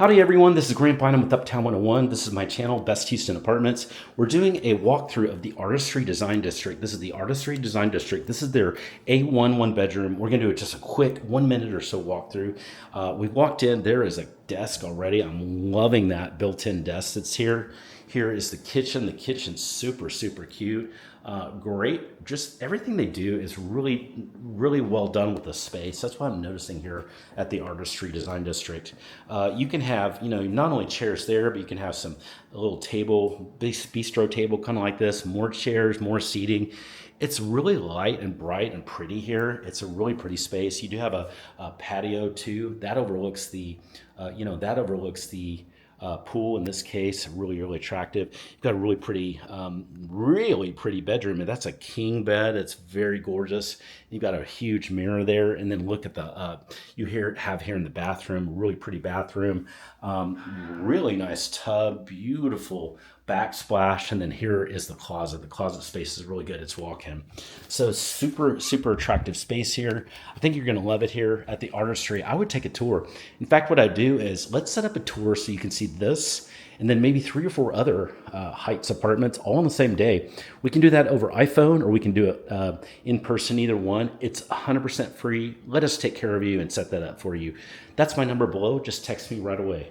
Howdy everyone, this is Grant Bynum with Uptown 101. This is my channel, Best Houston Apartments. We're doing a walkthrough of the Artistry Design District. This is the Artistry Design District. This is their A1 one bedroom. We're gonna do just a quick 1 minute or so walkthrough. We've walked in, there is a desk already. I'm loving that built-in desk that's here. Here is the kitchen. The kitchen's super cute. Great. Just everything they do is really well done with the space. That's what I'm noticing here at the Artistry Design District. You can have, not only chairs there, but you can have a little table, bistro table kind of like this, more chairs, more seating. It's really light and bright and pretty here. It's a really pretty space. You do have a patio too. That overlooks the, pool in this case, really attractive. You've got a really pretty bedroom, and that's a king bed. It's very gorgeous. You've got a huge mirror there, and then look at the have here in the bathroom, really pretty bathroom, really nice tub, beautiful backsplash, and then here is the closet. The closet space is really good. It's walk-in, so super attractive space here. I think you're going to love it here at the Artistry. I would take a tour. In fact, what I do is let's set up a tour so you can see this and then maybe 3 or 4 other Heights apartments all on the same day. We can do that over iPhone, or we can do it in person, either one. It's 100% free. Let us take care of you and set that up for you. That's my number below. Just text me right away.